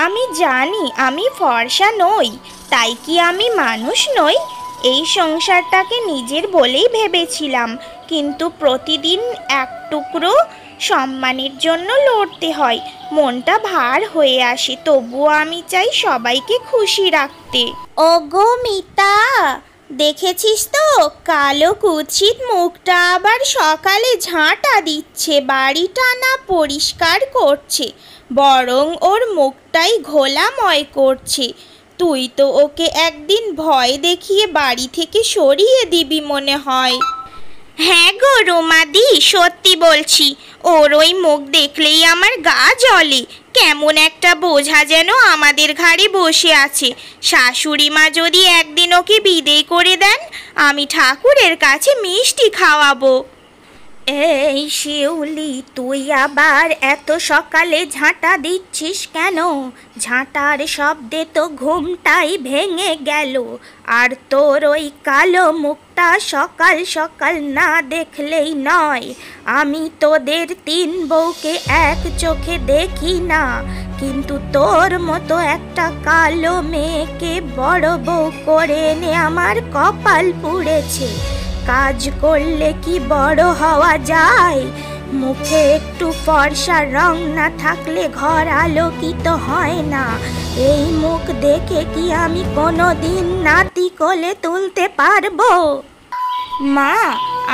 আমি জানি আমি ফর্সা নই, তাই কি আমি মানুষ নই? এই সংসারটাকে নিজের বলেই ভেবেছিলাম, কিন্তু প্রতিদিন এক টুকরো সম্মানের জন্য লড়তে হয়। মনটা ভার হয়ে আসে, তবুও আমি চাই সবাইকে খুশি রাখতে। ওগো মিতা, দেখেছিস তো কালো কুৎসিত মুখটা আবার সকালে ঝাঁটা দিচ্ছে, বাড়িটা না পরিষ্কার করছে, বরং ওর মুখটাই ঘোলাময় করছে। তুই তো ওকে একদিন ভয় দেখিয়ে বাড়ি থেকে সরিয়ে দিবি মনে হয়। হ্যাঁ গো রুমাদি, সত্যি বলছি, ওর ওই মুখ দেখলেই আমার গা জ্বলে। কেমন একটা বোঝা যেন আমাদের ঘাড়ে বসে আছে। শাশুড়ি মা যদি একদিন ওকে বিদেয় করে দেন, আমি ঠাকুরের কাছে মিষ্টি খাওয়াবো। এই শিউলি, তুই আবার এত সকালে ঝাঁটা দিচ্ছিস কেন? ঝাঁটার শব্দে তো ঘুমটাই ভেঙে গেল। আর তোর ওই কালো মুখটা সকাল সকাল না দেখলেই নয়। আমি তোদের তিন বউকে এক চোখে দেখি না, কিন্তু তোর মতো একটা কালো মেয়েকে বড় বউ করে এনে আমার কপাল পুড়েছে। কাজ করলে কি বড় হওয়া যায়? মুখে একটু ফর্সা রং না থাকলে ঘর আলোকিত হয় না। এই মুখ দেখে কি আমি কোনোদিন নাতি কোলে তুলতে পারবো? মা,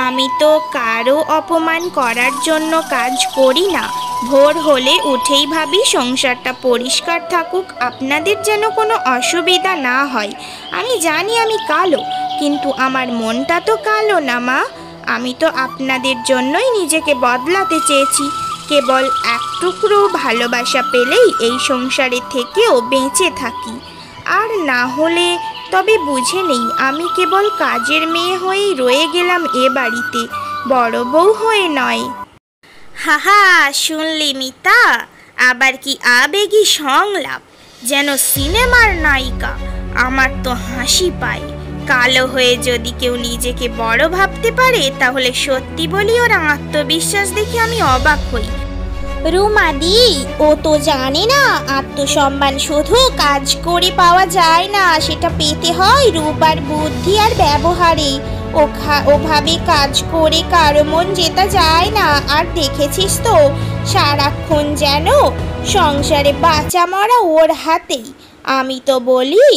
আমি তো কারো অপমান করার জন্য কাজ করি না। ভোর হলে উঠেই ভাবি সংসারটা পরিষ্কার থাকুক, আপনাদের যেন কোনো অসুবিধা না হয়। আমি জানি আমি কালো, কিন্তু আমার মনটা তো কালো না মা। আমি তো আপনাদের জন্যই নিজেকে বদলাতে চেয়েছি। কেবল এক টুকরো ভালোবাসা পেলেই এই সংসারে থেকেও বেঁচে থাকি। আর না হলে তবে বুঝে নেই আমি কেবল কাজের মেয়ে হয়েই রয়ে গেলাম এ বাড়িতে, বড় বউ হয়ে নয়। হাহা, শুনলি মিতা? আবার কি আবেগী সংলাপ, যেন সিনেমার নায়িকা। আমার তো হাসি পায়। কালো হয়ে যদি কেউ নিজেকে বড় ভাবতে পারে, তাহলে সত্যি বলি ওর আত্মবিশ্বাস দেখে আমি অবাক হই। রুমাদি, ও তো জানে না আত্মসম্মান শুধু কাজ করে পাওয়া যায় না, সেটা পেতে হয় রূপ আর বুদ্ধি আর ব্যবহারে। ওভাবে কাজ করে কারো মন জেতা যায় না। আর দেখেছিস তো, সারাক্ষণ যেন সংসারে বাঁচা মরা ওর হাতেই। আমি তো বলি,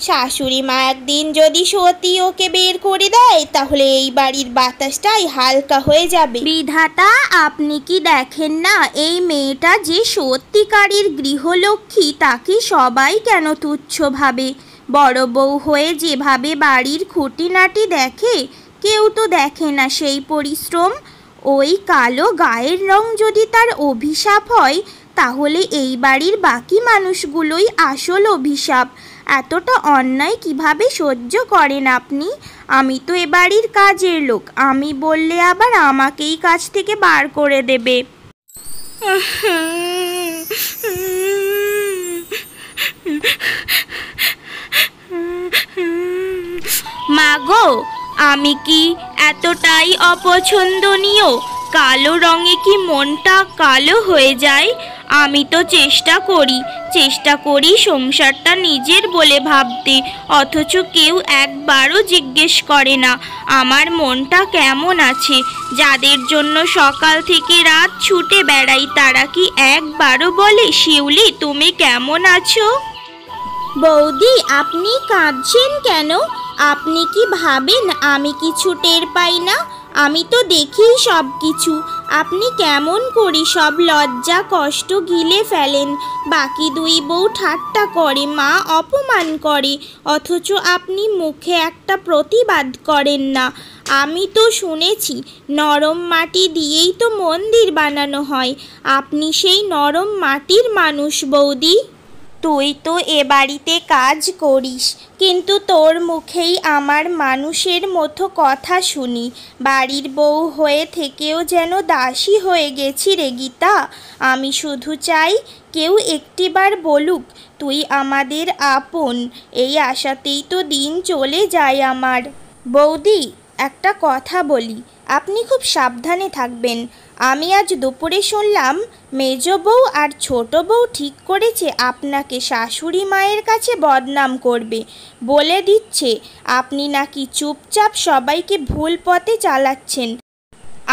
শাশুড়ি মা একদিন যদি সত্যি ওকে বের করে দেয়, তাহলে এই বাড়ির বাতাসটাই হালকা হয়ে যাবে। বিধাতা, আপনি কি দেখেন না এই মেয়েটা যে সত্যিকারের গৃহলক্ষ্মী, তাকে সবাই কেন তুচ্ছ ভাবে? বড় বউ হয়ে যেভাবে বাড়ির খুঁটিনাটি দেখে, কেউ তো দেখে না সেই পরিশ্রম। ওই কালো গায়ের রং যদি তার অভিশাপ হয়, তাহলে এই বাড়ির বাকি মানুষগুলোই আসল অভিশাপ। এতটা অন্যায় কিভাবে সহ্য করেন আপনি? আমি তো এ বাড়ির কাজের লোক, আমি বললে আবার আমাকেই কাজ থেকে বার করে দেবে। মাগো, আমি কি এতটাই অপছন্দনীয়? কালো রঙে কি মনটা কালো হয়ে যায়? আমি তো চেষ্টা করি সংসারটা নিজের বলে ভাবতে, অথচ কেউ একবারও জিজ্ঞেস করে না আমার মনটা কেমন আছে। যাদের জন্য সকাল থেকে রাত ছুটে বেড়াই, তারা কি একবারও বলে, শিউলি তুমি কেমন আছো? বৌদি, আপনি কাঁদছেন কেন? আপনি কি ভাবেন আমি কিছু টের পাই না? আমি তো দেখি সব কিছু। আপনি কেমন করে সব লজ্জা কষ্ট গিলে ফেলেন। বাকি দুই বউ ঠাট্টা করে, মা অপমান করে, অথচ আপনি মুখে একটা প্রতিবাদ করেন না। আমি তো শুনেছি নরম মাটি দিয়েই তো মন্দির বানানো হয়। আপনি সেই নরম মাটির মানুষ বৌদি। তুই তো এ বাড়িতে কাজ করিস, কিন্তু তোর মুখেই আমার মানুষের মতো কথা শুনি। বাড়ির বউ হয়ে থেকেও যেন দাসী হয়ে গেছি রে গীতা। আমি শুধু চাই কেউ একটিবার বলুক তুই আমাদের আপন। এই আশাতেই তো দিন চলে যায় আমার। বৌদি, একটা কথা বলি, আপনি খুব সাবধানে থাকবেন। আমি আজ দুপুরে শুনলাম মেজ বউ আর ছোট বউ ঠিক করেছে আপনাকে শাশুড়ি মায়ের কাছে বদনাম করবে। বলে দিচ্ছে আপনি নাকি চুপচাপ সবাইকে ভুল পথে চালাচ্ছেন।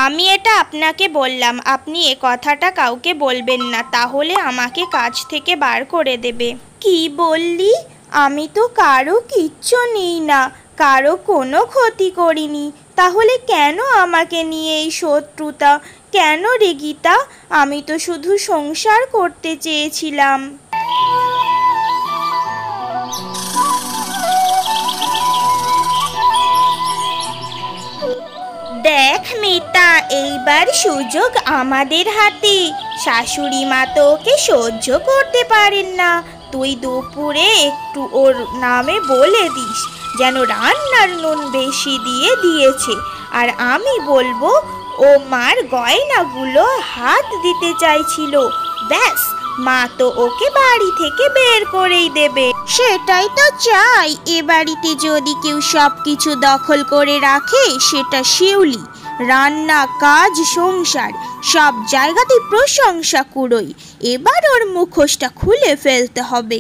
আমি এটা আপনাকে বললাম, আপনি এ কথাটা কাউকে বলবেন না, তাহলে আমাকে কাজ থেকে বার করে দেবে। কি বললি? আমি তো কারো কিচ্ছু নিই না, কারো কোনো ক্ষতি করিনি, তাহলে কেন আমাকে নিয়ে এই শত্রুতা? কেন রে গীতা? আমি তো শুধু সংসার করতে চেয়েছিলাম। দেখ মিতা, এইবার সুযোগ আমাদের হাতে। শাশুড়ি মা তো ওকে সহ্য করতে পারেন না। তুই দুপুরে একটু ওর নামে বলে দিস যেন রান্নার নুন বেশি দিয়ে দিয়েছে, আর আমি বলবো ও মার গয়নাগুলো হাত দিতে চাইছিল। ব্যাস, মা তো ওকে বাড়ি থেকে বের করেই দেবে। সেটাই তো চাই। এ বাড়িতে যদি কেউ সব কিছু দখল করে রাখে সেটা শিউলি। রান্না, কাজ, সংসার সব জায়গাতেই প্রশংসা কুড়োই। এবার ওর মুখোশটা খুলে ফেলতে হবে।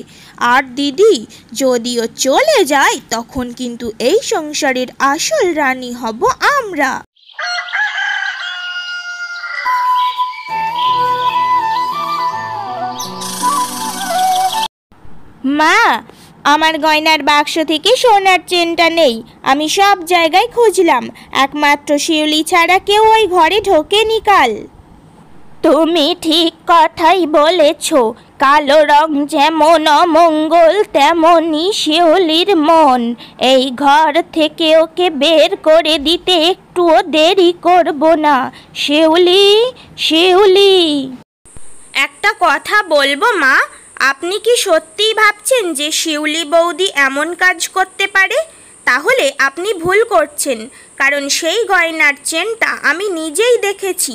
আর দিদি, যদিও চলে যায় তখন কিন্তু এই সংসারের আসল রানী হব আমরা। মা, আমার গয়নার বাক্স থেকে সোনার চেনটা নেই। আমি সব জায়গায় খুঁজলাম, একমাত্র শিউলি ছাড়া কেউ ওই ঘরে ঢোকেনি কাল। তুমি ঠিক কথাই বলেছ। কালো রং যেমন অমঙ্গল, তেমনই শিউলির মন। এই ঘর থেকে ওকে বের করে দিতে একটুও দেরি করব না। শিউলি, শিউলি। একটা কথা বলবো মা, আপনি কি সত্যিই ভাবছেন যে শিউলি বৌদি এমন কাজ করতে পারে? তাহলে আপনি ভুল করছেন, কারণ সেই গয়নার চেনটা আমি নিজেই দেখেছি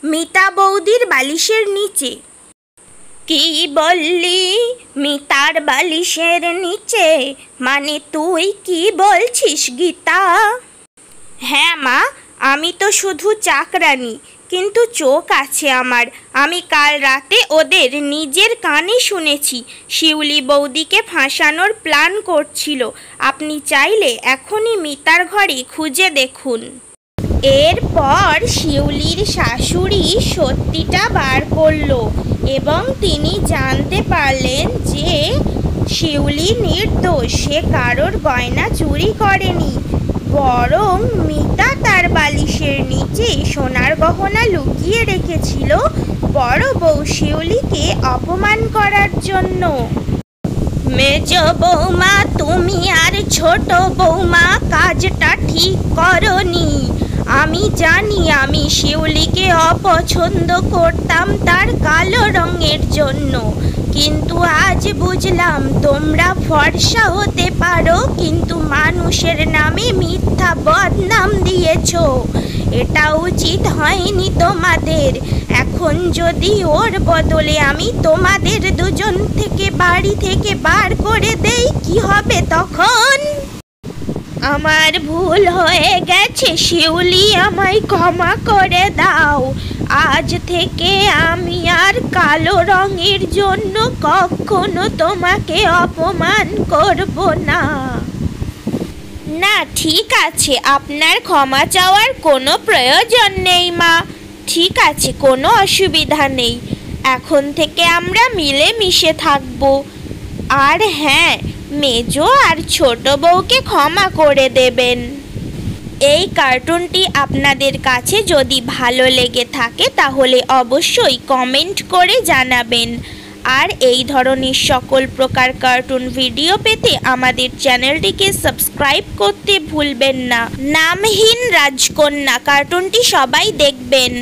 মিতা বৌদির বালিশের নিচে। কি বললি? মিতার বালিশের নিচে? মানে তুই কি বলছিস গীতা? হ্যাঁ মা, আমি তো শুধু চাকরানি, কিন্তু চোখ আছে আমার। আমি কাল রাতে ওদের নিজের কানে শুনেছি শিউলি বৌদিকে ফাঁসানোর প্ল্যান করছিল। আপনি চাইলে এখনই মিতার ঘরে খুঁজে দেখুন। এরপর শিউলির শাশুড়ি সত্যিটা বার করলো এবং তিনি জানতে পারলেন যে শিউলি নির্দোষ। সে কারোর গয়না চুরি করেনি, বরং মিতা তার বালিশের নিচে সোনার গহনা লুকিয়ে রেখেছিল বড় বউ শিউলিকে অপমান করার জন্য। মেজ বৌমা, তুমি আর ছোট বৌমা কাজটা ঠিক করনি। আমি জানি আমি শিউলিকে অপছন্দ করতাম তার কালো রঙের জন্য, কিন্তু আজ বুঝলাম তোমরা ফর্সা হতে পারো কিন্তু মানুষের নামে মিথ্যা বদনাম দিয়েছো। এটা উচিত হয়নি তোমাদের। এখন যদি ওর বদলে আমি তোমাদের দুজন থেকে বাড়ি থেকে বার করে দেই, কি হবে তখন? আমার ভুল হয়ে গেছে শিউলি, আমায় ক্ষমা করে দাও। আজ থেকে আমি আর কালো রঙের জন্য কখনো তোমাকে অপমান করব না। না, ঠিক আছে, আপনার ক্ষমা চাওয়ার কোনো প্রয়োজন নেই মা। ঠিক আছে, কোনো অসুবিধা নেই। এখন থেকে আমরা মিলেমিশে থাকবো। আর হ্যাঁ, মেজো আর ছোট বউকে ক্ষমা করে দেবেন। এই কার্টুনটি আপনাদের কাছে যদি ভালো লেগে থাকে তাহলে অবশ্যই কমেন্ট করে জানাবেন। আর এই ধরনের সকল প্রকার কার্টুন ভিডিও পেতে আমাদের চ্যানেলটিকে সাবস্ক্রাইব করতে ভুলবেন না। নামহীন রাজকন্যা কার্টুনটি সবাই দেখবেন।